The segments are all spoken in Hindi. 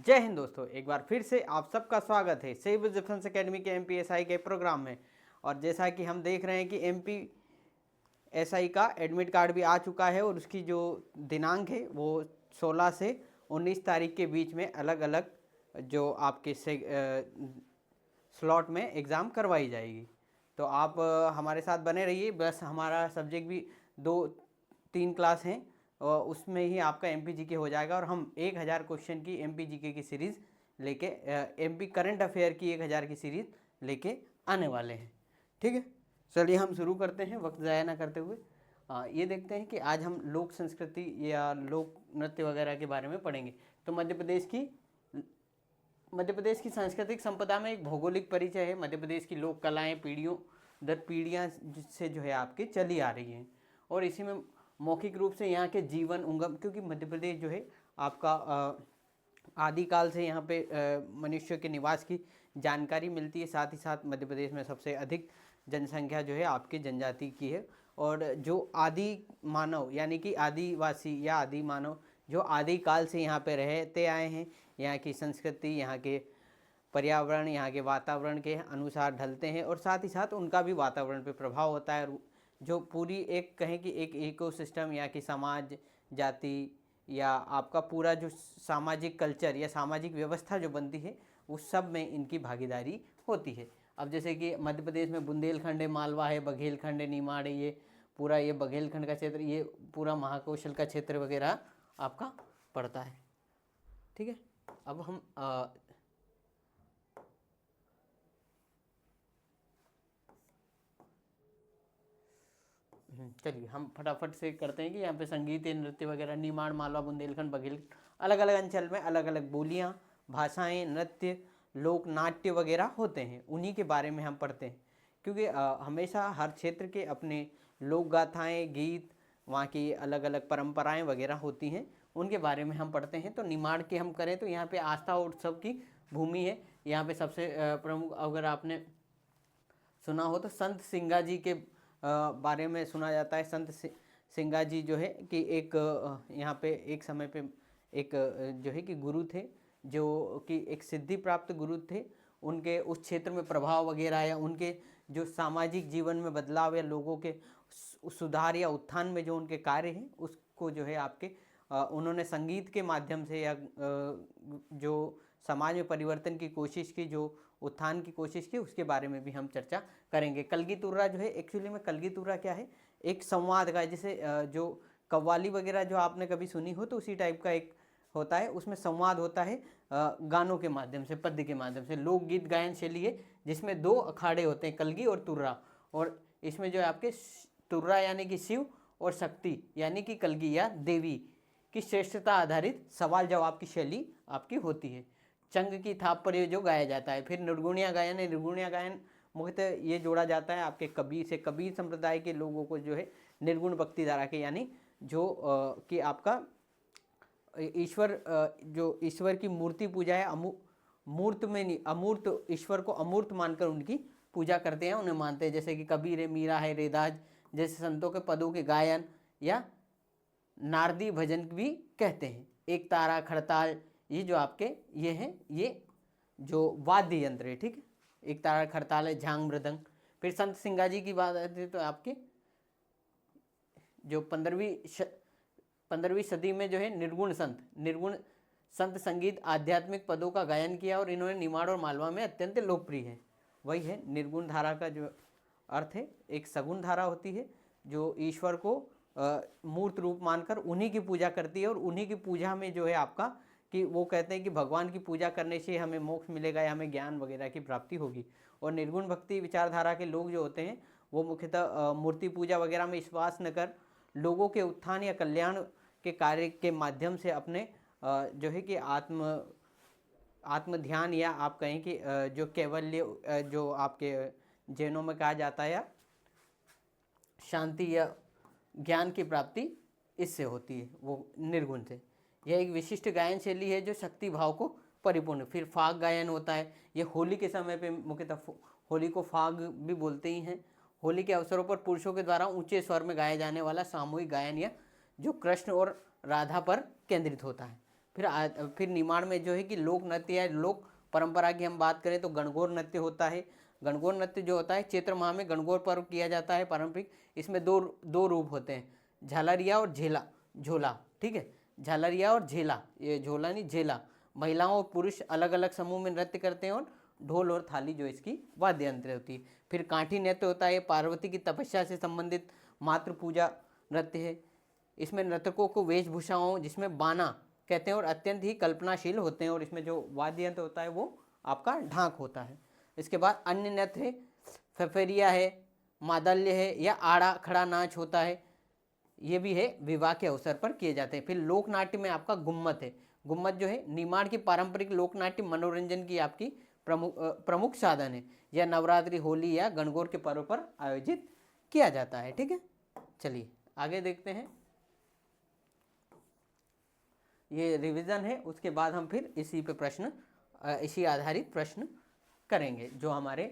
जय हिंद दोस्तों, एक बार फिर से आप सबका स्वागत है सिविल डिफेंस एकेडमी के एमपीएसआई के प्रोग्राम में। और जैसा कि हम देख रहे हैं कि एमपीएसआई का एडमिट कार्ड भी आ चुका है और उसकी जो दिनांक है वो 16 से 19 तारीख के बीच में अलग अलग जो आपके स्लॉट में एग्ज़ाम करवाई जाएगी। तो आप हमारे साथ बने रहिए। बस हमारा सब्जेक्ट भी 2-3 क्लास हैं और उसमें ही आपका एमपीजीके हो जाएगा और हम 1000 क्वेश्चन की एमपीजीके की सीरीज़ लेके एमपी करंट अफेयर की 1000 की सीरीज़ लेके आने वाले हैं। ठीक है, चलिए हम शुरू करते हैं वक्त ज़ाया ना करते हुए। ये देखते हैं कि आज हम लोक संस्कृति या लोक नृत्य वगैरह के बारे में पढ़ेंगे। तो मध्य प्रदेश की सांस्कृतिक संपदा में एक भौगोलिक परिचय है। मध्य प्रदेश की लोक कलाएँ पीढ़ियों दर पीढ़ियाँ से जो है आपकी चली आ रही हैं और इसी में मौखिक रूप से यहाँ के जीवन उंगम, क्योंकि मध्य प्रदेश जो है आपका आदिकाल से यहाँ पे मनुष्य के निवास की जानकारी मिलती है। साथ ही साथ मध्य प्रदेश में सबसे अधिक जनसंख्या जो है आपकी जनजाति की है और जो आदि मानव यानी कि आदिवासी या आदि मानव जो आदिकाल से यहाँ पे रहते आए हैं, यहाँ की संस्कृति, यहाँ के पर्यावरण, यहाँ के वातावरण के अनुसार ढलते हैं और साथ ही साथ उनका भी वातावरण पे प्रभाव होता है। जो पूरी एक कहें कि एक इकोसिस्टम या कि समाज, जाति या आपका पूरा जो सामाजिक कल्चर या सामाजिक व्यवस्था जो बनती है उस सब में इनकी भागीदारी होती है। अब जैसे कि मध्य प्रदेश में बुंदेलखंड है, मालवा है, बघेलखंड है, निमाड़ है, ये पूरा ये बघेलखंड का क्षेत्र, ये पूरा महाकौशल का क्षेत्र वगैरह आपका पड़ता है। ठीक है, अब हम चलिए हम फटाफट से करते हैं कि यहाँ पे संगीत नृत्य वगैरह निमाड़, मालवा, बुंदेलखंड, बघेल, अलग अलग अंचल में अलग अलग बोलियाँ, भाषाएं, नृत्य, लोक नाट्य वगैरह होते हैं। उन्हीं के बारे में हम पढ़ते हैं क्योंकि हमेशा हर क्षेत्र के अपने लोक गाथाएँ, गीत, वहाँ की अलग अलग परंपराएं वगैरह होती हैं, उनके बारे में हम पढ़ते हैं। तो निमाड़ के हम करें तो यहाँ पे आस्था उत्सव की भूमि है। यहाँ पे सबसे प्रमुख अगर आपने सुना हो तो संत सिंगा जी के बारे में सुना जाता है। संत सिंगा जी जो है कि एक यहाँ पे एक समय पे एक जो है कि गुरु थे, जो कि एक सिद्धि प्राप्त गुरु थे। उनके उस क्षेत्र में प्रभाव वगैरह या उनके जो सामाजिक जीवन में बदलाव या लोगों के सुधार या उत्थान में जो उनके कार्य हैं उसको जो है आपके उन्होंने संगीत के माध्यम से या जो समाज में परिवर्तन की कोशिश की, जो उत्थान की कोशिश की, उसके बारे में भी हम चर्चा करेंगे। कलगी तुर्रा जो है, एक्चुअली में कलगी तुर्रा क्या है, एक संवाद का, जैसे जो कव्वाली वगैरह जो आपने कभी सुनी हो तो उसी टाइप का एक होता है। उसमें संवाद होता है गानों के माध्यम से, पद्य के माध्यम से। लोकगीत गायन शैली है जिसमें 2 अखाड़े होते हैं, कलगी और तुर्रा। और इसमें जो है आपके तुर्रा यानी कि शिव और शक्ति यानी कि कलगी या देवी की श्रेष्ठता आधारित सवाल जवाब की शैली आपकी होती है। चंग की थाप पर ये जो गाया जाता है। फिर निर्गुणिया गायन है। निर्गुणिया गायन मुख्यतः ये जोड़ा जाता है आपके कबीर से। कबीर संप्रदाय के लोगों को जो है निर्गुण भक्ति धारा के, यानी जो कि आपका ईश्वर, जो ईश्वर की मूर्ति पूजा है, मूर्त में नहीं, अमूर्त ईश्वर को अमूर्त मानकर उनकी पूजा करते हैं, उन्हें मानते हैं। जैसे कि कबीर है, मीरा है, रेदाज जैसे संतों के पदों के गायन या नारदी भजन भी कहते हैं। एक तारा, खड़ताल, ये जो आपके ये हैं, ये जो वाद्य यंत्र है। ठीक है, एक तारा, खड़ताल है, झांग, मृदंग। फिर संत सिंगा जी की बात आती है तो आपके जो 15वीं सदी में जो है निर्गुण संत संगीत आध्यात्मिक पदों का गायन किया और इन्होंने निमाड़ और मालवा में अत्यंत लोकप्रिय है। वही है निर्गुण धारा का जो अर्थ है। एक सगुण धारा होती है जो ईश्वर को मूर्त रूप मानकर उन्हीं की पूजा करती है और उन्हीं की पूजा में जो है आपका कि वो कहते हैं कि भगवान की पूजा करने से हमें मोक्ष मिलेगा या हमें ज्ञान वगैरह की प्राप्ति होगी। और निर्गुण भक्ति विचारधारा के लोग जो होते हैं वो मुख्यतः मूर्ति पूजा वगैरह में विश्वास न कर लोगों के उत्थान या कल्याण के कार्य के माध्यम से अपने जो है कि आत्म ध्यान या आप कहें कि जो कैवल्य जो आपके जैनों में कहा जाता है या शांति या ज्ञान की प्राप्ति इससे होती है, वो निर्गुण से। यह एक विशिष्ट गायन शैली है जो शक्ति भाव को परिपूर्ण। फिर फाग गायन होता है। ये होली के समय पे मुख्यतः होली को फाग भी बोलते ही हैं। होली के अवसरों पर पुरुषों के द्वारा ऊंचे स्वर में गाया जाने वाला सामूहिक गायन या जो कृष्ण और राधा पर केंद्रित होता है। फिर निमाड़ में जो है कि लोक नृत्य या लोक परंपरा की हम बात करें तो गणगौर नृत्य होता है। गणगौर नृत्य जो होता है चैत्र माह में गणगौर पर्व किया जाता है पारंपरिक। इसमें दो रूप होते हैं, झालरिया और झोला। ठीक है, झालरिया और झेला, ये झोला नहीं झेला। महिलाओं और पुरुष अलग अलग समूह में नृत्य करते हैं और ढोल और थाली जो इसकी वाद्य यंत्र होती है। फिर काठी नृत्य होता है, पार्वती की तपस्या से संबंधित मातृ पूजा नृत्य है। इसमें नर्तकों को वेशभूषाओं जिसमें बाना कहते हैं और अत्यंत ही कल्पनाशील होते हैं, और इसमें जो वाद्य यंत्र होता है वो आपका ढाक होता है। इसके बाद अन्य नृत्य है, फफेरिया है, मादल्य है या आड़ा खड़ा नाच होता है, ये भी है विवाह के अवसर पर किए जाते हैं। फिर लोकनाट्य में आपका गुम्मत है। गुम्मत जो है निमाड़ की पारंपरिक लोकनाट्य मनोरंजन की आपकी प्रमुख साधन है। यह नवरात्रि, होली या गणगौर के पर्व पर आयोजित किया जाता है। ठीक है, चलिए आगे देखते हैं। ये रिवीजन है, उसके बाद हम फिर इसी आधारित प्रश्न करेंगे जो हमारे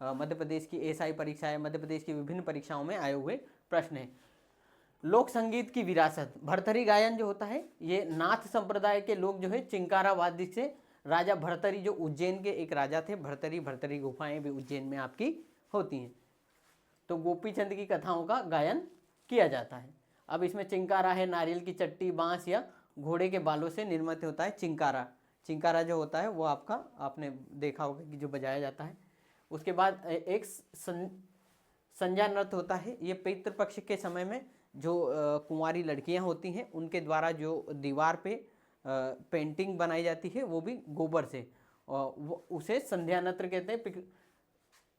मध्य प्रदेश की एसआई परीक्षा है, मध्य प्रदेश की विभिन्न परीक्षाओं में आए हुए प्रश्न हैं। लोक संगीत की विरासत, भरथरी गायन जो होता है ये नाथ संप्रदाय के लोग जो है चिंकारा वाद्य से, राजा भरथरी जो उज्जैन के एक राजा थे, भरथरी गुफाएं भी उज्जैन में आपकी होती हैं, तो गोपी चंद की कथाओं का गायन किया जाता है। अब इसमें चिंकारा है, नारियल की चट्टी, बांस या घोड़े के बालों से निर्मित होता है चिंकारा जो होता है वो आपने देखा होगा कि जो बजाया जाता है। उसके बाद एक संध्या नृत्य होता है, ये पितृपक्ष के समय में जो कुंवारी लड़कियां होती हैं उनके द्वारा जो दीवार पे पेंटिंग बनाई जाती है वो भी गोबर से, उसे संध्या नृत्य कहते हैं।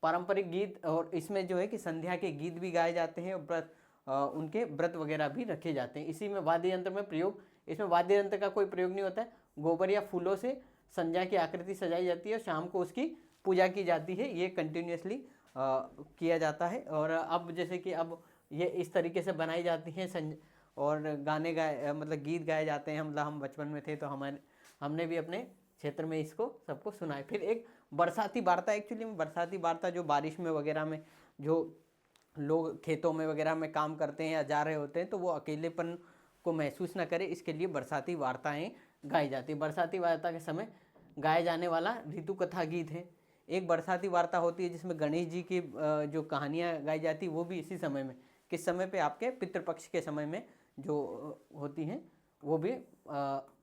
पारंपरिक गीत, और इसमें जो है कि संध्या के गीत भी गाए जाते हैं और उनके व्रत वगैरह भी रखे जाते हैं। इसी में वाद्य यंत्र में प्रयोग, इसमें वाद्य यंत्र का कोई प्रयोग नहीं होता है। गोबर या फूलों से संध्या की आकृति सजाई जाती है और शाम को उसकी पूजा की जाती है, ये कंटिन्यूसली किया जाता है। और अब जैसे कि अब ये इस तरीके से बनाई जाती हैं और गाने मतलब गीत गाए जाते हैं। हम बचपन में थे तो हमने भी अपने क्षेत्र में इसको सबको सुना है। फिर एक बरसाती वार्ता, एक्चुअली में बरसाती वार्ता जो बारिश में वगैरह में जो लोग खेतों में वगैरह में काम करते हैं या जा रहे होते हैं तो वो अकेलेपन को महसूस न करें, इसके लिए बरसाती वार्ताएं गाई जाती है। बरसाती वार्ता के समय गाया जाने वाला ऋतु कथा गीत है। एक बरसाती वार्ता होती है जिसमें गणेश जी की जो कहानियाँ गाई जाती वो भी इसी समय में, किस समय पे, आपके पितृपक्ष के समय में जो होती हैं वो भी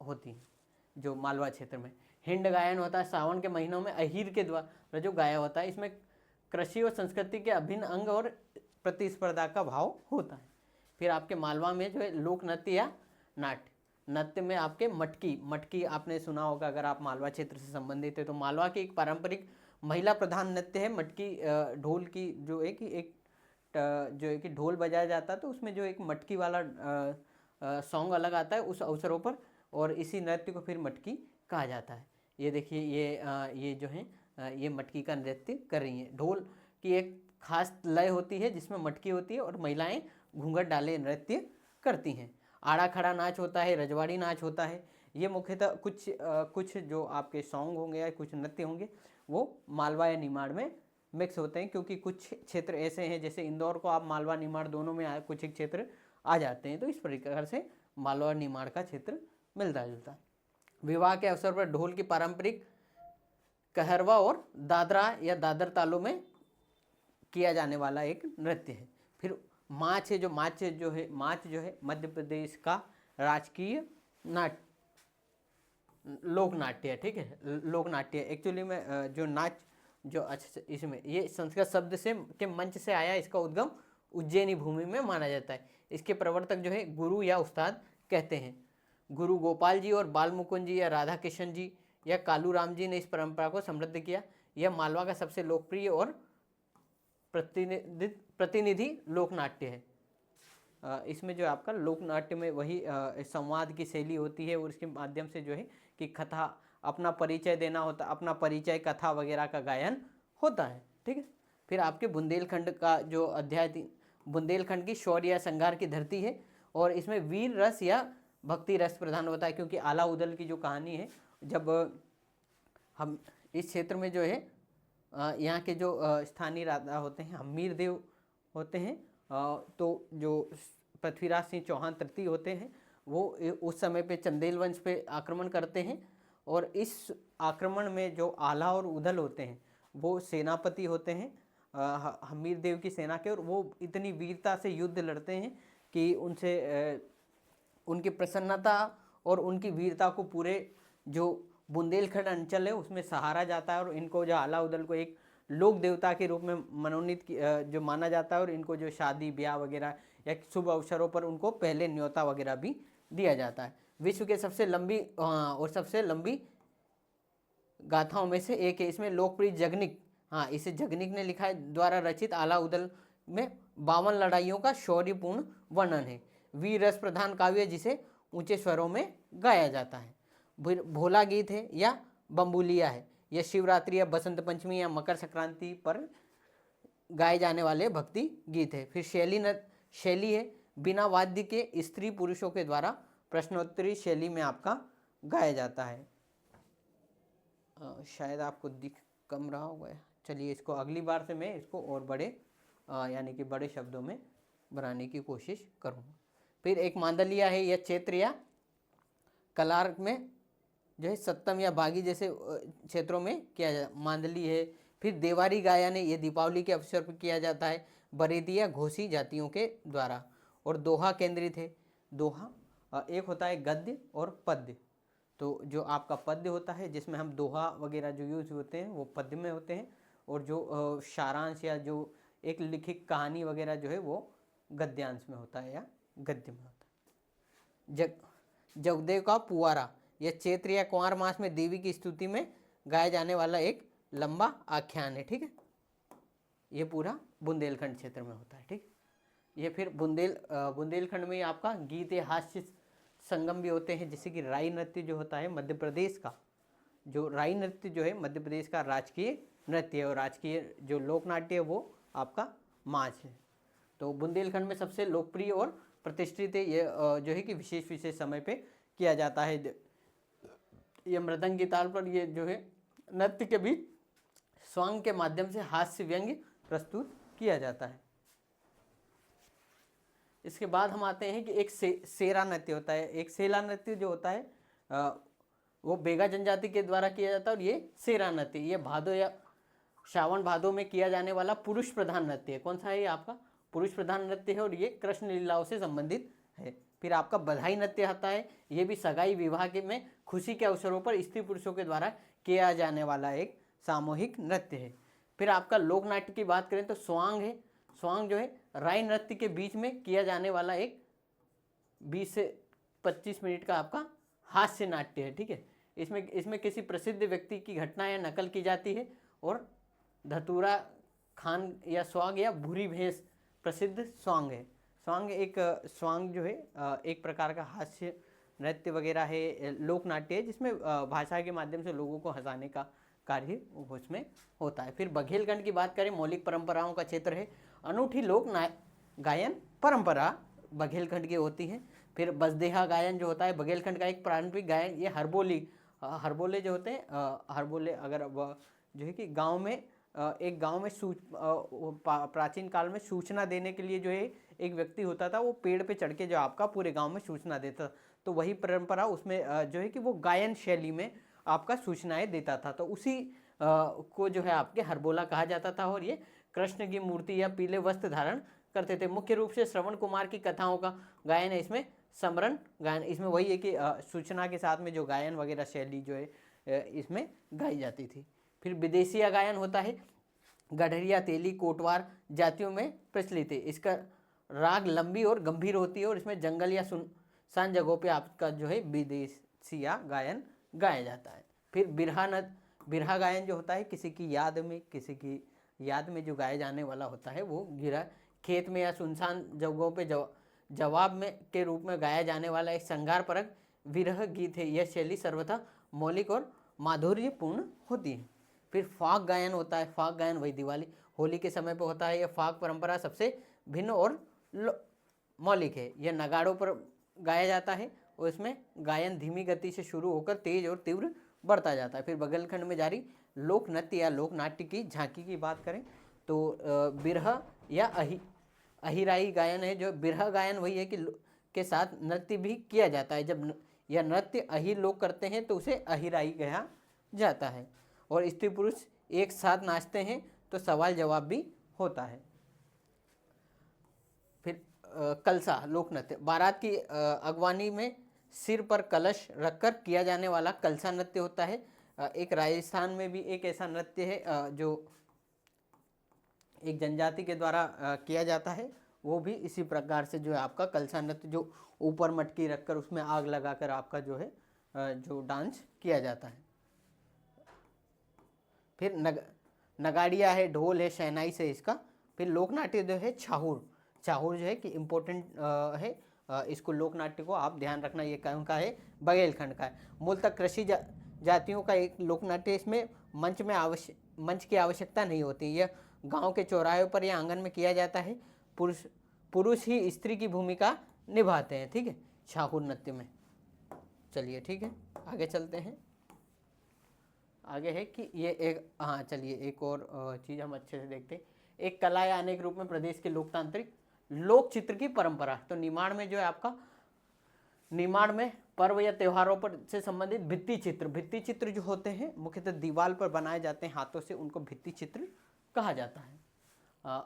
होती हैं जो मालवा क्षेत्र में। हिंड गायन होता है, सावन के महीनों में अहीर के द्वारा जो गाया होता है। इसमें कृषि और संस्कृति के अभिन्न अंग और प्रतिस्पर्धा का भाव होता है। फिर आपके मालवा में जो है लोक नृत्य या नृत्य में आपके मटकी आपने सुना होगा अगर आप मालवा क्षेत्र से संबंधित है तो। मालवा की एक पारंपरिक महिला प्रधान नृत्य है मटकी। ढोल की जो है कि ढोल बजाया जाता है तो उसमें जो एक मटकी वाला सॉन्ग अलग आता है उस अवसरों पर, और इसी नृत्य को फिर मटकी कहा जाता है। ये देखिए ये जो है ये मटकी का नृत्य कर रही हैं। ढोल की एक खास लय होती है जिसमें मटकी होती है और महिलाएं घूंघट डाले नृत्य करती हैं। आड़ा खड़ा नाच होता है, रजवाड़ी नाच होता है। ये मुख्यतः कुछ जो आपके सॉन्ग होंगे या कुछ नृत्य होंगे वो मालवा या निमाड़ में मिक्स होते हैं, क्योंकि कुछ क्षेत्र ऐसे हैं जैसे इंदौर को आप मालवा निमाड़ दोनों में कुछ एक क्षेत्र आ जाते हैं, तो इस प्रकार से मालवा और निमाड़ का क्षेत्र मिलता जुलता है। विवाह के अवसर पर ढोल की पारंपरिक कहरवा और दादरा या दादर तालों में किया जाने वाला एक नृत्य है। फिर माच जो है मध्य प्रदेश का राजकीय लोक नाट्य है। ठीक है, लोक नाट्य एक्चुअली में जो नाच जो अच्छा इसमें ये संस्कृत शब्द से के मंच से आया, इसका उद्गम उज्जैनी भूमि में माना जाता है। इसके प्रवर्तक जो है गुरु या उस्ताद कहते हैं। गुरु गोपाल जी और बाल मुकुंद जी या राधा किशन जी या कालू राम जी ने इस परंपरा को समृद्ध किया। यह मालवा का सबसे लोकप्रिय और प्रतिनिधि लोकनाट्य है। इसमें जो आपका लोकनाट्य में वही संवाद की शैली होती है और इसके माध्यम से जो है कि कथा अपना परिचय देना होता, अपना परिचय कथा वगैरह का गायन होता है। ठीक है, फिर आपके बुंदेलखंड का जो अध्याय, बुंदेलखंड की शौर्य या संघार की धरती है और इसमें वीर रस या भक्ति रस प्रधान होता है, क्योंकि आला उदल की जो कहानी है, जब हम इस क्षेत्र में जो है यहाँ के जो स्थानीय राजा होते हैं हमीर देव होते हैं, तो जो पृथ्वीराज सिंह चौहान तृतीय होते हैं वो उस समय पे चंदेल वंश पे आक्रमण करते हैं, और इस आक्रमण में जो आला और उदल होते हैं वो सेनापति होते हैं हमीर देव की सेना के, और वो इतनी वीरता से युद्ध लड़ते हैं कि उनसे उनकी प्रसन्नता और उनकी वीरता को पूरे जो बुंदेलखंड अंचल है उसमें सहारा जाता है, और इनको जो आला उदल को एक लोक देवता के रूप में मनोनीत जो माना जाता है, और इनको जो शादी ब्याह वगैरह या शुभ अवसरों पर उनको पहले न्योता वगैरह भी दिया जाता है। विश्व के सबसे लंबी और सबसे लंबी गाथाओं में से एक है। इसमें लोकप्रिय जगनिक, हाँ इसे जगनिक ने लिखा है, द्वारा रचित आला उदल में 52 लड़ाइयों का शौर्यपूर्ण वर्णन है। वीर रस प्रधान काव्य है जिसे ऊंचे स्वरों में गाया जाता है। भोला गीत है या बम्बुलिया है, यह शिवरात्रि या बसंत पंचमी या मकर संक्रांति पर गाए जाने वाले भक्ति गीत है। फिर शैली है बिना वाद्य के स्त्री पुरुषों के द्वारा प्रश्नोत्तरी शैली में आपका गाया जाता है। शायद आपको दिख कम रहा होगा, चलिए इसको अगली बार से मैं इसको और बड़े यानी कि बड़े शब्दों में बनाने की कोशिश करूँगा। फिर एक मांडलिया है, यह चैत्र या कलार्क में जो है सप्तम या बागी जैसे क्षेत्रों में किया जाता मांडली है। फिर देवारी गायन है, ये दीपावली के अवसर पर किया जाता है बरेदी या घोसी जातियों के द्वारा। और दोहा केंद्रित है। दोहा एक होता है गद्य और पद्य, तो जो आपका पद्य होता है जिसमें हम दोहा वगैरह जो यूज होते हैं वो पद्य में होते हैं, और जो सारांश या जो एक लिखित कहानी वगैरह जो है वो गद्यांश में होता है या गद्य में होता है। जगदेव का पुआरा, यह चैत्र या कुंवार मास में देवी की स्तुति में गाया जाने वाला एक लंबा आख्यान है। ठीक है, ये पूरा बुंदेलखंड क्षेत्र में होता है। ठीक, ये फिर बुंदेलखंड में आपका गीत या हास्य संगम भी होते हैं, जैसे कि राई नृत्य जो होता है मध्य प्रदेश का, जो राई नृत्य जो है मध्य प्रदेश का राजकीय नृत्य है, और राजकीय जो लोक नाट्य है वो आपका माच है। तो बुंदेलखंड में सबसे लोकप्रिय और प्रतिष्ठित है ये जो है कि विशेष समय पे किया जाता है। ये मृदंग की ताल पर ये जो है नृत्य के बीच स्वांग के माध्यम से हास्य व्यंग्य प्रस्तुत किया जाता है। इसके बाद हम आते हैं कि एक सेरा नृत्य होता है। एक सेला नृत्य जो होता है वो बेगा जनजाति के द्वारा किया जाता है, और ये सेरा नृत्य ये भादो या श्रावण भादो में किया जाने वाला पुरुष प्रधान नृत्य है। कौन सा है ये आपका पुरुष प्रधान नृत्य है, और ये कृष्ण लीलाओं से संबंधित है। फिर आपका बधाई नृत्य आता है, ये भी सगाई विवाह के में खुशी के अवसरों पर स्त्री पुरुषों के द्वारा किया जाने वाला एक सामूहिक नृत्य है। फिर आपका लोक नाट्य की बात करें तो स्वांग है। स्वांग जो है राय नृत्य के बीच में किया जाने वाला एक 20 से 25 मिनट का आपका हास्य नाट्य है। ठीक है, इसमें किसी प्रसिद्ध व्यक्ति की घटना या नकल की जाती है, और धतूरा खान या स्वांग या भूरी भैंस प्रसिद्ध स्वांग है। स्वांग जो है एक प्रकार का हास्य नृत्य वगैरह है, लोक नाट्य है, जिसमें भाषा के माध्यम से लोगों को हंसाने का कार्य उसमें होता है। फिर बघेलखंड की बात करें, मौलिक परंपराओं का क्षेत्र है। अनूठी लोक गायन परंपरा बघेलखंड की होती है। फिर बसदेहा गायन जो होता है बघेलखंड का एक पारंपरिक गायन, ये हरबोले जो होते हैं हरबोले अगर जो है कि गांव में एक गांव में प्राचीन काल में सूचना देने के लिए जो है एक व्यक्ति होता था, वो पेड़ पे चढ़ के जो आपका पूरे गांव में सूचना देता, तो वही परंपरा उसमें जो है कि वो गायन शैली में आपका सूचनाएं देता था, तो उसी को जो है आपके हरबोला कहा जाता था। और ये कृष्ण की मूर्ति या पीले वस्त्र धारण करते थे। मुख्य रूप से श्रवण कुमार की कथाओं का गायन है इसमें, समरण गायन इसमें वही है कि सूचना के साथ में जो गायन वगैरह शैली जो है इसमें गाई जाती थी। फिर विदेशिया गायन होता है, गढ़रिया तेली कोटवार जातियों में प्रचलित है। इसका राग लंबी और गंभीर होती है, और इसमें जंगल या सुनसान जगहों पे आपका जो है विदेशिया गायन गाया जाता है। फिर बिरहा गायन जो होता है किसी की याद में जो गाया जाने वाला होता है, वो गिरा खेत में या सुनसान जगहों पे जवाब में के रूप में गाया जाने वाला एक श्रृंगारपरक विरह गीत है। यह शैली सर्वथा मौलिक और माधुर्यपूर्ण होती है। फिर फाग गायन होता है। फाग गायन वही दिवाली होली के समय पर होता है। यह फाग परंपरा सबसे भिन्न और मौलिक है। यह नगाड़ों पर गाया जाता है, और इसमें गायन धीमी गति से शुरू होकर तेज और तीव्र बढ़ता जाता है। फिर बघेलखंड में जारी लोक नृत्य या लोक नाट्य की झांकी की बात करें तो बिरह या अहिराई गायन है। जो बिरह गायन वही है कि के साथ नृत्य भी किया जाता है। जब यह नृत्य अहीर लोग करते हैं तो उसे अहिराई कहा जाता है। और स्त्री पुरुष एक साथ नाचते हैं तो सवाल जवाब भी होता है। फिर कलसा लोक नृत्य, बारात की अगवानी में सिर पर कलश रखकर किया जाने वाला कलसा नृत्य होता है। एक राजस्थान में भी एक ऐसा नृत्य है जो एक जनजाति के द्वारा किया जाता है, वो भी इसी प्रकार से जो है आपका कलसा नृत्य, जो ऊपर मटकी रखकर उसमें आग लगाकर आपका जो है जो डांस किया जाता है। फिर नगाड़िया है, ढोल है, शहनाई से इसका। फिर लोकनाट्य जो है छाहूर, छाहूर जो है कि इम्पोर्टेंट है, इसको लोकनाट्य को आप ध्यान रखना, ये कौन का है, बघेलखंड का है। मूलतः कृषि जातियों का एक लोकनाट्य, इसमें मंच की आवश्यकता नहीं होती, यह गांव के चौराहे पर या आंगन में किया जाता है। पुरुष ही स्त्री की भूमिका निभाते हैं, ठीक है, छाहूर नृत्य में। चलिए ठीक है, आगे चलते हैं। आगे है कि ये एक, हाँ चलिए एक और चीज़ हम अच्छे से देखते हैं। एक कला या अनेक रूप में प्रदेश के लोकतांत्रिक लोक चित्र की परंपरा। तो निमाड़ में जो है आपका, निमाड़ में पर्व या त्योहारों पर से संबंधित भित्ति चित्र जो होते हैं मुख्यतः दीवार पर बनाए जाते हैं हाथों से, उनको भित्ति चित्र कहा जाता है।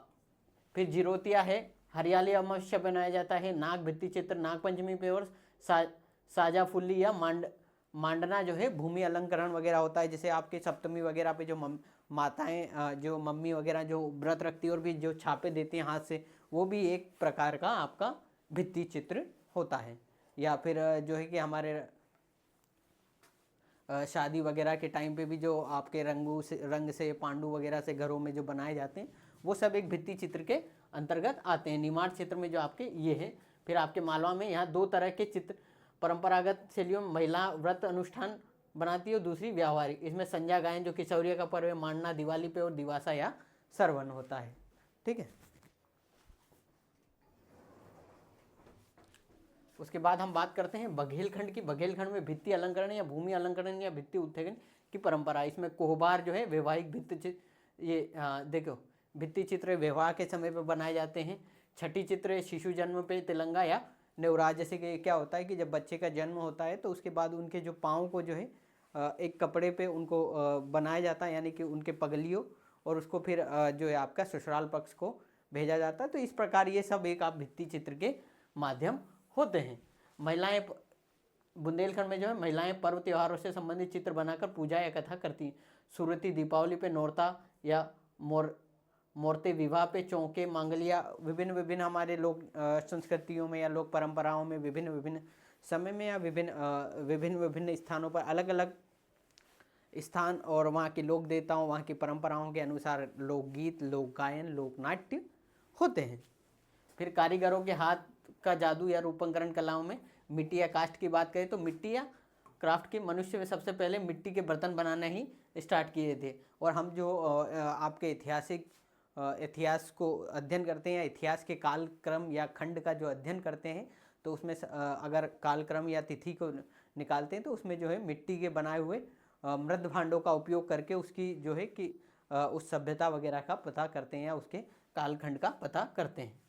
फिर जिरोतिया है, हरियाली अमावस्या बनाया जाता है। नाग भित्ति चित्र नाग पंचमी पे, और साजा फुल्ली या मांडना जो है भूमि अलंकरण वगैरह होता है। जैसे आपके सप्तमी वगैरह पे जो माताएं जो मम्मी वगैरह जो व्रत रखती है और भी जो छापे देती हैं हाथ से, वो भी एक प्रकार का आपका भित्ति चित्र होता है। या फिर जो है कि हमारे शादी वगैरह के टाइम पे भी जो आपके रंग से पांडु वगैरह से घरों में जो बनाए जाते हैं, वो सब एक भित्ति चित्र के अंतर्गत आते हैं। निमाड़ क्षेत्र में जो आपके ये है। फिर आपके मालवा में यहाँ दो तरह के चित्र परंपरागत शैलियों में महिला व्रत अनुष्ठान बनाती है और दूसरी व्यावहारिक। इसमें संध्या गायन जो किशोरिया का पर्व है, मांडना दिवाली पे और दिवासा या सरवन होता है, ठीक है। उसके बाद हम बात करते हैं बघेलखंड की। बघेलखंड में भित्ति अलंकरण या भूमि अलंकरण या भित्ति उत्थेजन की परंपरा। इसमें कोहबार जो है वैवाहिक भित्ति चित्र, ये देखो भित्ति चित्र विवाह के समय पे बनाए जाते हैं। छठी चित्र शिशु जन्म पे तिलंगा या नेवराज। जैसे कि क्या होता है कि जब बच्चे का जन्म होता है तो उसके बाद उनके जो पाँव को जो है एक कपड़े पे उनको बनाया जाता है, यानी कि उनके पगलियों, और उसको फिर जो है आपका ससुराल पक्ष को भेजा जाता है। तो इस प्रकार ये सब एक आप भित्ति चित्र के माध्यम होते हैं। महिलाएं बुंदेलखंड में जो है महिलाएं पर्व त्योहारों से संबंधित चित्र बनाकर पूजा या कथा करती हैं। सुरती दीपावली पे नौरता या मूर्ति विवाह पे चौके मांगलिया। विभिन्न हमारे लोक संस्कृतियों में या लोक परंपराओं में विभिन्न समय में या विभिन्न स्थानों पर अलग अलग स्थान और वहाँ के लोक देवताओं, वहाँ की परंपराओं के अनुसार लोकगीत, लोक गायन, लोक नाट्य होते हैं। फिर कारीगरों के हाथ का जादू या रूपांतरण कलाओं में मिट्टी या कास्ट की बात करें तो मिट्टी या क्राफ्ट के मनुष्य में सबसे पहले मिट्टी के बर्तन बनाना ही स्टार्ट किए थे। और हम जो आपके इतिहास को अध्ययन करते हैं, इतिहास के कालक्रम या खंड का जो अध्ययन करते हैं, तो उसमें अगर कालक्रम या तिथि को निकालते हैं तो उसमें जो है मिट्टी के बनाए हुए मृद भांडों का उपयोग करके उसकी जो है कि उस सभ्यता वगैरह का पता करते हैं या उसके कालखंड का पता करते हैं।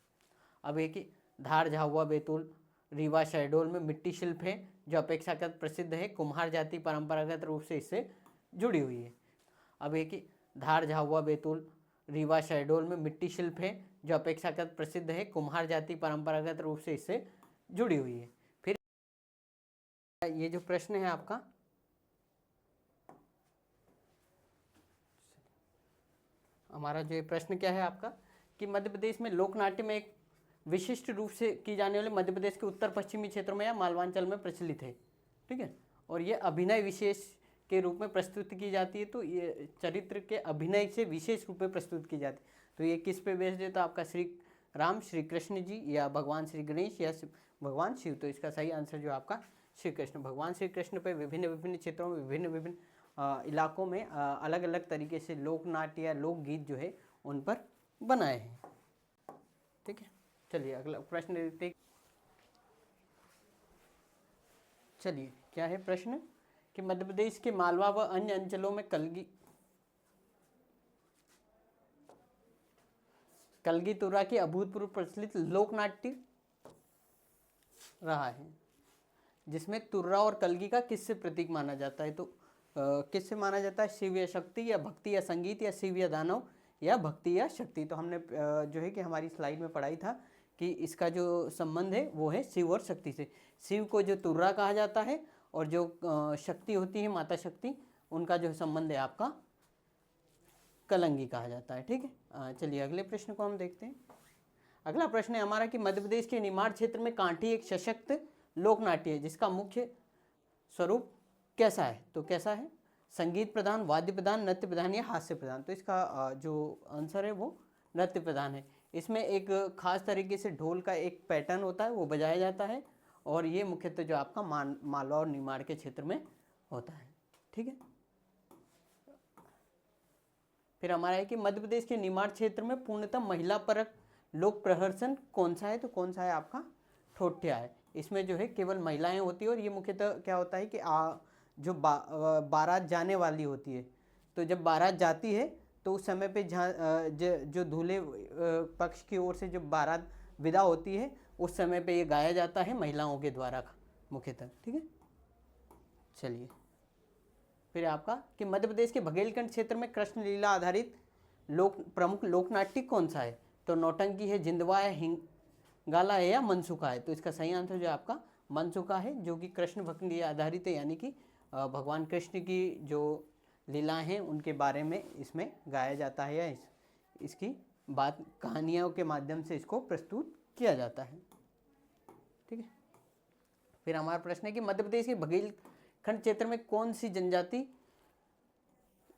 अब एक ही धार, झाबुआ, बैतूल, रीवा, शहडोल में मिट्टी शिल्प है जो अपेक्षाकृत प्रसिद्ध है। कुम्हार जाति परंपरागत रूप से इससे जुड़ी हुई है। अब एक ही धार, झाबुआ, बैतूल, रीवा, शहडोल में मिट्टी शिल्प है जो अपेक्षाकृत प्रसिद्ध है। कुम्हार जाति परंपरागत रूप से इससे जुड़ी हुई है। फिर ये जो प्रश्न है आपका, हमारा जो ये प्रश्न क्या है आपका कि मध्य प्रदेश में लोकनाट्य में एक विशिष्ट रूप से की जाने वाले मध्य प्रदेश के उत्तर पश्चिमी क्षेत्रों में या मालवांचल में प्रचलित है, ठीक है। और ये अभिनय विशेष के रूप में प्रस्तुत की जाती है। तो ये चरित्र के अभिनय से विशेष रूप में प्रस्तुत की जाती है। तो ये किस पे बेस्ड है? तो आपका श्री राम, श्री कृष्ण जी, या भगवान श्री गणेश, या भगवान शिव। तो इसका सही आंसर जो आपका श्री कृष्ण, भगवान श्री कृष्ण पे विभिन्न क्षेत्रों में विभिन्न इलाकों में अलग अलग तरीके से लोकनाट्य या लोकगीत जो है उन पर बनाए हैं, ठीक है। चलिए अगला प्रश्न देखते। चलिए क्या है प्रश्न कि मध्य प्रदेश के मालवा व अन्य अंचलों में कलगी तुरा की अभूतपूर्व प्रचलित लोकनाट्य रहा है, जिसमें तुर्रा और कलगी का किससे प्रतीक माना जाता है? तो किससे माना जाता है? शिव या शक्ति या भक्ति या संगीत या शिव या दानव या भक्ति या शक्ति। तो हमने जो है कि हमारी स्लाइड में पढ़ाई था कि इसका जो संबंध है वो है शिव और शक्ति से। शिव को जो तुर्रा कहा जाता है और जो शक्ति होती है माता शक्ति, उनका जो संबंध है आपका कलंगी कहा जाता है। ठीक है, चलिए अगले प्रश्न को हम देखते हैं। अगला प्रश्न है हमारा कि मध्य प्रदेश के निमाड़ क्षेत्र में कांठी एक सशक्त लोकनाट्य है जिसका मुख्य स्वरूप कैसा है? तो कैसा है? संगीत प्रधान, वाद्य प्रधान, नृत्य प्रधान या हास्य प्रधान? तो इसका जो आंसर है वो नृत्य प्रधान है। इसमें एक खास तरीके से ढोल का एक पैटर्न होता है, वो बजाया जाता है और ये मुख्यतः जो आपका मालवा और निमाड़ के क्षेत्र में होता है। ठीक है, फिर हमारा है कि मध्य प्रदेश के निमाड़ क्षेत्र में पूर्णतः महिला परक लोक प्रहसन कौन सा है? तो कौन सा है आपका? ठोठिया है। इसमें जो है केवल महिलाएं होती है और ये मुख्यतः क्या होता है कि जो बारात जाने वाली होती है, तो जब बारात जाती है तो उस समय पे जो दूल्हे पक्ष की ओर से जब बारात विदा होती है उस समय पे ये गाया जाता है महिलाओं के द्वारा मुख्यतः। ठीक है, चलिए फिर आपका कि मध्य प्रदेश के बघेलखंड क्षेत्र में कृष्ण लीला आधारित प्रमुख लोकनाट्य कौन सा है? तो नौटंकी है, जिंदवा है, हिंगाला है या मनसुखा है? तो इसका सही आंसर जो आपका मनसुखा है, जो कि कृष्ण भक्त लीला आधारित है, यानी कि भगवान कृष्ण की जो लीलाएं हैं उनके बारे में इसमें गाया जाता है या इसकी बात कहानियों के माध्यम से इसको प्रस्तुत किया जाता है। ठीक है, फिर हमारा प्रश्न है कि मध्य प्रदेश के बघेलखंड क्षेत्र में कौन सी जनजाति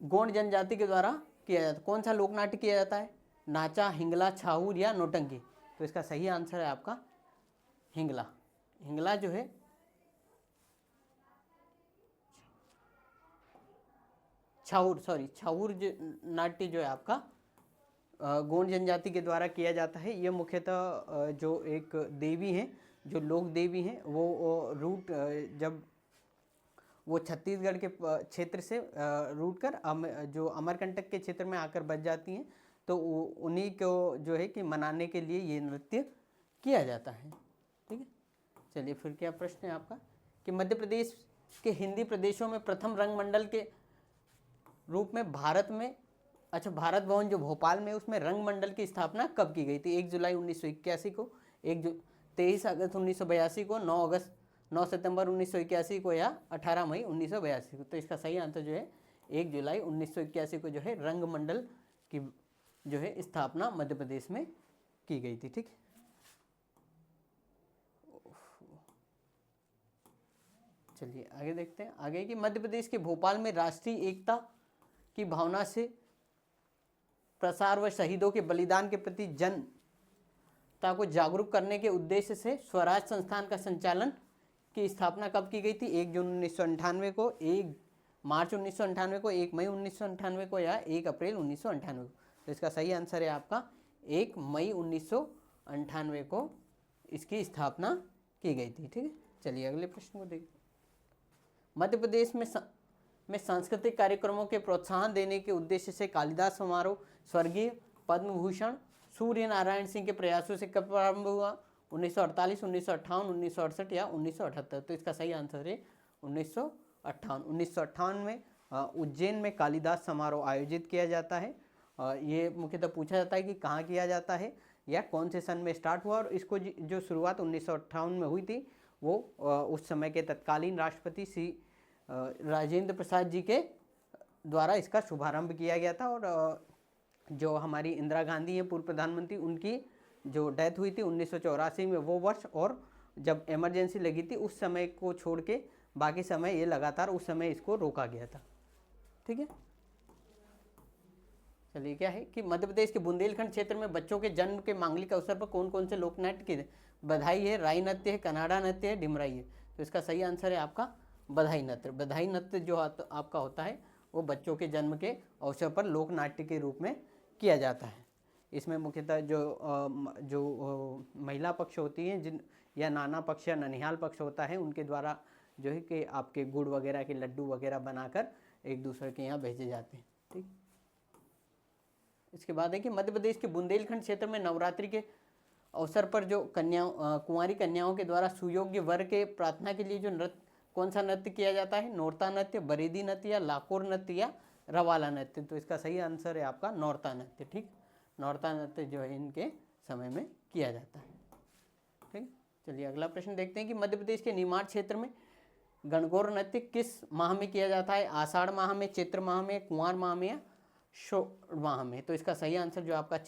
गोंड जनजाति के द्वारा किया जाता है? कौन सा लोकनाट्य किया जाता है? नाचा, हिंगला, छाऊर या नौटंकी? तो इसका सही आंसर है आपका हिंगला। हिंगला जो है छाऊर नाट्य जो है आपका गोंड जनजाति के द्वारा किया जाता है। ये मुख्यतः जो एक देवी हैं, जो लोक देवी हैं, वो रूट जब वो छत्तीसगढ़ के क्षेत्र से रूट कर जो अमरकंटक के क्षेत्र में आकर बच जाती हैं, तो उन्हीं को जो है कि मनाने के लिए ये नृत्य किया जाता है। ठीक है, चलिए फिर क्या प्रश्न है आपका कि मध्य प्रदेश के हिंदी प्रदेशों में प्रथम रंगमंडल के रूप में भारत भारत भवन जो भोपाल में उसमें रंगमंडल की स्थापना कब की गई थी? 1 जुलाई 1981 को, 23 अगस्त 1982 को, 9 सितंबर 1981 को या 18 मई 1982 को? तो इसका सही आंसर जो है 1 जुलाई 1981 को जो है रंगमंडल की जो है स्थापना मध्य प्रदेश में की गई थी। ठीक, चलिए आगे देखते हैं। आगे कि मध्य प्रदेश के भोपाल में राष्ट्रीय एकता की भावना से प्रसार व शहीदों के बलिदान के प्रति जनता को जागरूक करने के उद्देश्य से स्वराज संस्थान का संचालन की स्थापना कब की गई थी? 1 जून 1998 को, 1 मार्च 1998 को, 1 मई 1998 को या 1 अप्रैल 1998 को? तो इसका सही आंसर है आपका 1 मई 1998 को इसकी स्थापना की गई थी। ठीक है, चलिए अगले प्रश्न को देखते हैं। मध्य प्रदेश में सांस्कृतिक कार्यक्रमों के प्रोत्साहन देने के उद्देश्य से कालिदास समारोह स्वर्गीय पद्म भूषण सूर्य नारायण सिंह के प्रयासों से कब प्रारंभ हुआ? 1948, 1958, 1968 या 1978? तो इसका सही आंसर है 1958। 1958 में उज्जैन में कालिदास समारोह आयोजित किया जाता है। ये मुख्यतः पूछा जाता है कि कहाँ किया जाता है या कौन से सन में स्टार्ट हुआ, और इसको जो शुरुआत 1958 में हुई थी वो उस समय के तत्कालीन राष्ट्रपति श्री राजेंद्र प्रसाद जी के द्वारा इसका शुभारंभ किया गया था। और जो हमारी इंदिरा गांधी हैं पूर्व प्रधानमंत्री, उनकी जो डेथ हुई थी 1984 में वो वर्ष, और जब इमरजेंसी लगी थी उस समय को छोड़ के बाकी समय ये लगातार उस समय इसको रोका गया था। ठीक है, चलिए क्या है कि मध्य प्रदेश के बुंदेलखंड क्षेत्र में बच्चों के जन्म के मांगलिक अवसर पर कौन कौन से लोकनाट्य की? बधाई है, राई नृत्य है, कनाडा नृत्य है, डिमराई है? तो इसका सही आंसर है आपका बधाई नृत्य। बधाई नृत्य जो आपका होता है वो बच्चों के जन्म के अवसर पर लोकनाट्य के रूप में किया जाता है। इसमें मुख्यतः जो महिला पक्ष होती हैं या नाना पक्ष या ननिहाल पक्ष होता है, उनके द्वारा जो है कि आपके गुड़ वगैरह के लड्डू वगैरह बनाकर एक दूसरे के यहाँ भेजे जाते हैं। ठीक, इसके बाद है कि मध्य प्रदेश के बुंदेलखंड क्षेत्र में नवरात्रि के अवसर पर जो कुंवारी कन्याओं के द्वारा सुयोग्य वर के प्रार्थना के लिए जो नृत्य, कौन सा नृत्य किया जाता है? नौरता नृत्य, बरेदी नृत्य या लाकोर नृत्य या रवाला नृत्य। तो इसका सही आंसर है आपका नौरता नृत्य। ठीक, नौरता नृत्य जो है इनके समय में किया जाता है। ठीक, चलिए अगला प्रश्न देखते हैं कि मध्य प्रदेश के निमाड़ क्षेत्र में गणगौर नृत्य किस माह में किया जाता है? आषाढ़ माह में, चैत्र माह में, कुंवार माह में या शोढ़ माह में? तो इसका सही आंसर जो आपका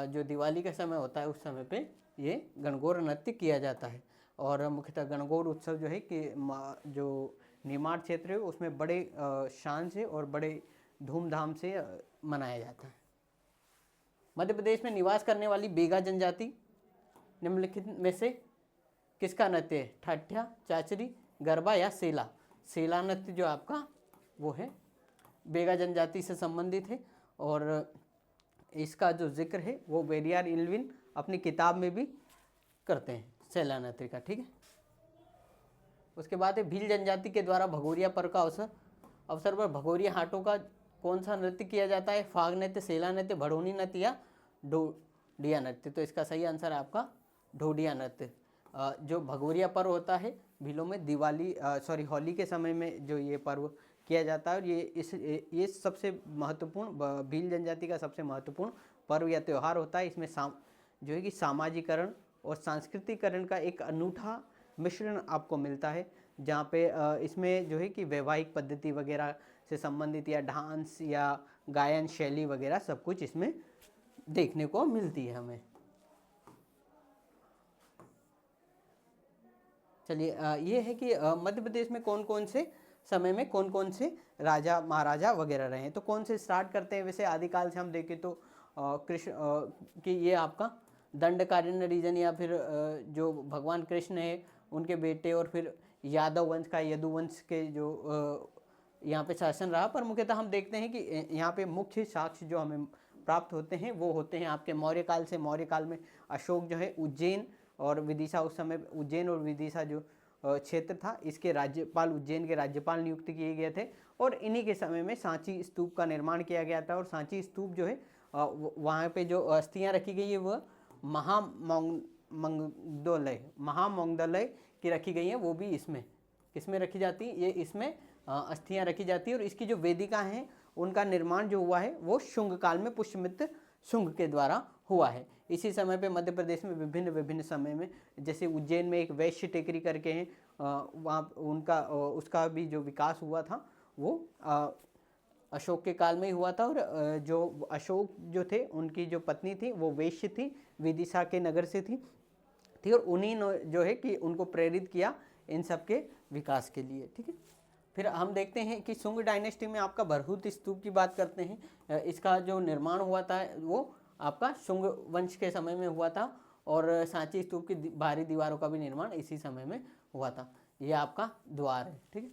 जो दिवाली का समय होता है उस समय पे ये गणगौर नृत्य किया जाता है। और मुख्यतः गणगौर उत्सव जो है कि जो निमाड़ क्षेत्र है उसमें बड़े शान से और बड़े धूमधाम से मनाया जाता है। मध्य प्रदेश में निवास करने वाली बेगा जनजाति निम्नलिखित में से किसका नृत्य है? ठाठ्या, चाचरी, गरबा या सेला? सेला नृत्य जो आपका वो है बेगा जनजाति से संबंधित है और इसका जो जिक्र है वो वेरियार इल्विन अपनी किताब में भी करते हैं सेला नृत्य का। ठीक है, उसके बाद है भील जनजाति के द्वारा भगोरिया पर्व का अवसर पर भगोरिया हाटों का कौन सा नृत्य किया जाता है? फाग नृत्य, सेला नृत्य, भड़ोनी नृत्य या ढोडिया नृत्य? तो इसका सही आंसर है आपका ढोडिया नृत्य। जो भगोरिया पर्व होता है भीलों में होली के समय में जो ये पर्व किया जाता है और ये सबसे महत्वपूर्ण भील जनजाति का सबसे महत्वपूर्ण पर्व या त्यौहार होता है। इसमें जो है कि सामाजिकरण और सांस्कृतिकरण का एक अनूठा मिश्रण आपको मिलता है, जहाँ पे इसमें जो है कि वैवाहिक पद्धति वगैरह से संबंधित या डांस या गायन शैली वगैरह सब कुछ इसमें देखने को मिलती है हमें। चलिए ये है कि मध्य प्रदेश में कौन कौन से समय में कौन कौन से राजा महाराजा वगैरह रहे हैं। तो कौन से स्टार्ट करते हैं? वैसे आदिकाल से हम देखें तो कृष्ण कि ये आपका दंडकारण्य रीजन या फिर जो भगवान कृष्ण है उनके बेटे और फिर यादव वंश का यदुवंश के जो यहाँ पे शासन रहा। पर मुख्यतः हम देखते हैं कि यहाँ पे मुख्य साक्ष्य जो हमें प्राप्त होते हैं वो होते हैं आपके मौर्य काल से। मौर्य काल में अशोक जो है उज्जैन और विदिशा, उस समय उज्जैन और विदिशा जो क्षेत्र था इसके राज्यपाल, उज्जैन के राज्यपाल नियुक्त किए गए थे और इन्हीं के समय में सांची स्तूप का निर्माण किया गया था। और सांची स्तूप जो है वहाँ पे जो अस्थियाँ रखी गई है वह महामोंगदलय की रखी गई है। वो भी इसमें किसमें रखी जाती है? ये इसमें अस्थियाँ रखी जाती है। और इसकी जो वेदिका हैं उनका निर्माण जो हुआ है वो शुंग काल में पुष्यमित्र शुंग के द्वारा हुआ है। इसी समय पे मध्य प्रदेश में विभिन्न समय में, जैसे उज्जैन में एक वैश्य टेकरी करके हैं, वहाँ उसका भी जो विकास हुआ था वो अशोक के काल में ही हुआ था। और जो अशोक जो थे उनकी जो पत्नी थी वो वैश्य थी, विदिशा के नगर से थी और उन्हीं ने जो है कि उनको प्रेरित किया इन सब के विकास के लिए। ठीक है, फिर हम देखते हैं कि शुंग डायनेस्टी में आपका बरहुत स्तूप की बात करते हैं। इसका जो निर्माण हुआ था वो आपका शुंग वंश के समय में हुआ था और सांची स्तूप की बाहरी दीवारों का भी निर्माण इसी समय में हुआ था। ये आपका द्वार है। ठीक है,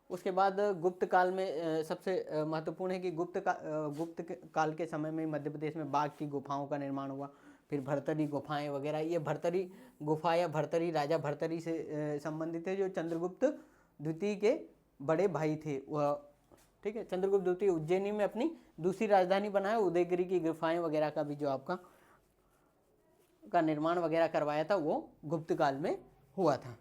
उसके बाद गुप्त काल में सबसे महत्वपूर्ण है कि गुप्त काल के समय में मध्य प्रदेश में बाघ की गुफाओं का निर्माण हुआ। फिर भरतरी गुफाएं वगैरह, ये भरतरी गुफा या भरतरी राजा भरतरी से संबंधित है जो चंद्रगुप्त द्वितीय के बड़े भाई थे वह। ठीक है, चंद्रगुप्त द्वितीय उज्जैनी में अपनी दूसरी राजधानी बनाया। उदयगिरी की गुफाएं वगैरह का भी जो आपका का निर्माण वगैरह करवाया था वो गुप्त काल में हुआ था।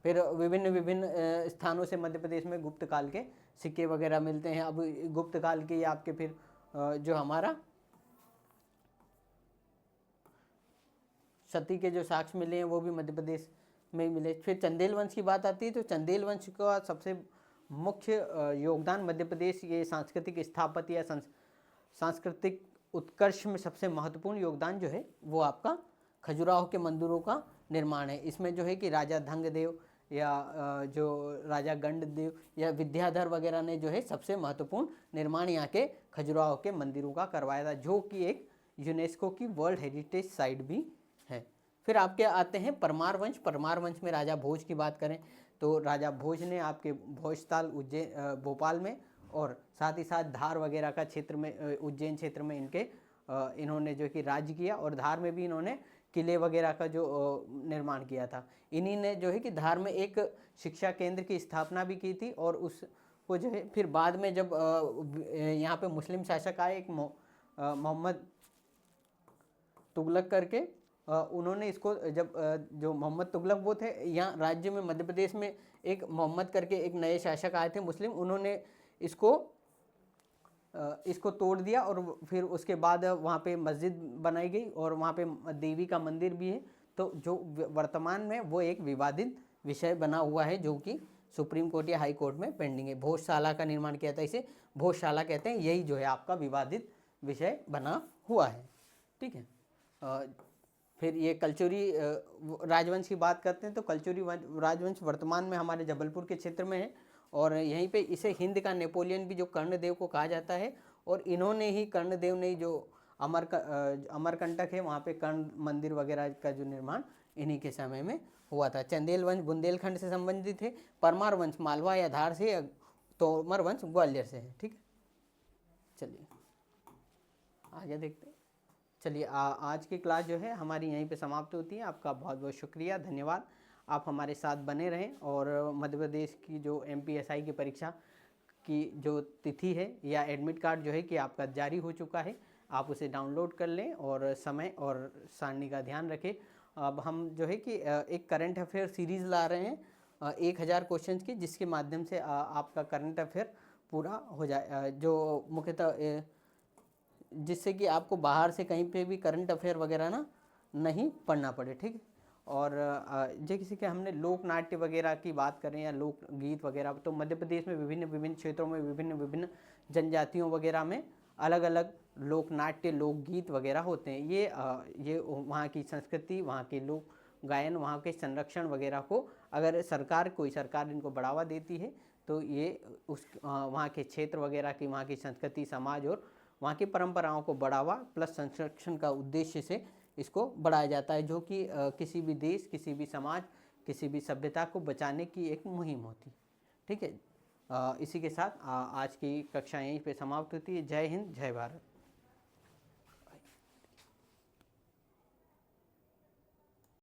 फिर विभिन्न स्थानों से मध्य प्रदेश में गुप्त काल के सिक्के वगैरह मिलते हैं। अब गुप्त काल के आपके फिर जो हमारा सती के जो साक्ष्य मिले हैं वो भी मध्य प्रदेश में मिले। फिर चंदेल वंश की बात आती है तो चंदेल वंश का सबसे मुख्य योगदान मध्य प्रदेश ये सांस्कृतिक स्थापत्य या सांस्कृतिक उत्कर्ष में सबसे महत्वपूर्ण योगदान जो है वो आपका खजुराहो के मंदिरों का निर्माण है। इसमें जो है कि राजा धंगदेव या जो राजा गंडदेव या विद्याधर वगैरह ने जो है सबसे महत्वपूर्ण निर्माण यहाँ के खजुराहो के मंदिरों का करवाया था, जो कि एक यूनेस्को की वर्ल्ड हेरिटेज साइट भी है। फिर आपके आते हैं परमार वंश। परमार वंश में राजा भोज की बात करें तो राजा भोज ने आपके भोजताल उज्जैन भोपाल में और साथ ही साथ धार वगैरह का क्षेत्र में उज्जैन क्षेत्र में इन्होंने जो कि राज्य किया और धार में भी इन्होंने किले वगैरह का जो निर्माण किया था। इन्हीं ने जो है कि धार में एक शिक्षा केंद्र की स्थापना भी की थी और उसको जो है फिर बाद में जब यहाँ पे मुस्लिम शासक आए एक मोहम्मद तुगलक करके, उन्होंने इसको जब जो मोहम्मद तुगलक वो थे, यहाँ राज्य में मध्य प्रदेश में एक मोहम्मद करके एक नए शासक आए थे मुस्लिम, उन्होंने इसको तोड़ दिया और फिर उसके बाद वहाँ पे मस्जिद बनाई गई और वहाँ पे देवी का मंदिर भी है। तो जो वर्तमान में वो एक विवादित विषय बना हुआ है जो कि सुप्रीम कोर्ट या हाई कोर्ट में पेंडिंग है। भोजशाला का निर्माण किया था, इसे भोजशाला कहते हैं। यही जो है आपका विवादित विषय बना हुआ है। ठीक है। फिर ये कलचुरी राजवंश की बात करते हैं तो कलचुरी राजवंश वर्तमान में हमारे जबलपुर के क्षेत्र में है और यहीं पे इसे हिंद का नेपोलियन भी जो कर्णदेव को कहा जाता है। और इन्होंने ही, कर्णदेव ने जो अमरकंटक है वहाँ पे कर्ण मंदिर वगैरह का जो निर्माण इन्हीं के समय में हुआ था। चंदेल वंश बुंदेलखंड से संबंधित है। परमार वंश मालवा या धार से, तोमर वंश ग्वालियर से है। ठीक है, चलिए आगे देखते हैं। चलिए आज की क्लास जो है हमारी यहीं पे समाप्त होती है। आपका बहुत बहुत शुक्रिया, धन्यवाद। आप हमारे साथ बने रहें और मध्य प्रदेश की जो MPSI की परीक्षा की जो तिथि है या एडमिट कार्ड जो है कि आपका जारी हो चुका है, आप उसे डाउनलोड कर लें और समय और सारणी का ध्यान रखें। अब हम जो है कि एक करंट अफेयर सीरीज़ ला रहे हैं 1000 क्वेश्चंस की, जिसके माध्यम से आपका करंट अफेयर पूरा हो जाए, जो मुख्यतः जिससे कि आपको बाहर से कहीं पे भी करंट अफेयर वगैरह ना नहीं पढ़ना पड़े। ठीक है। और जो किसी के हमने लोक नाट्य वगैरह की बात करें या लोक गीत वगैरह, तो मध्य प्रदेश में विभिन्न विभिन्न क्षेत्रों में विभिन्न जनजातियों वगैरह में अलग अलग लोक नाट्य लोकगीत वगैरह होते हैं। ये वहाँ की संस्कृति, वहाँ के लोक गायन, वहाँ के संरक्षण वगैरह को अगर कोई सरकार इनको बढ़ावा देती है तो ये वहाँ के क्षेत्र वगैरह की, वहाँ की संस्कृति, समाज और वहाँ की परंपराओं को बढ़ावा प्लस संरक्षण का उद्देश्य से इसको बढ़ाया जाता है, जो कि किसी भी देश, किसी भी समाज, किसी भी सभ्यता को बचाने की एक मुहिम होती है। ठीक है। इसी के साथ आज की कक्षा यहीं पे समाप्त होती है। जय हिंद, जय भारत।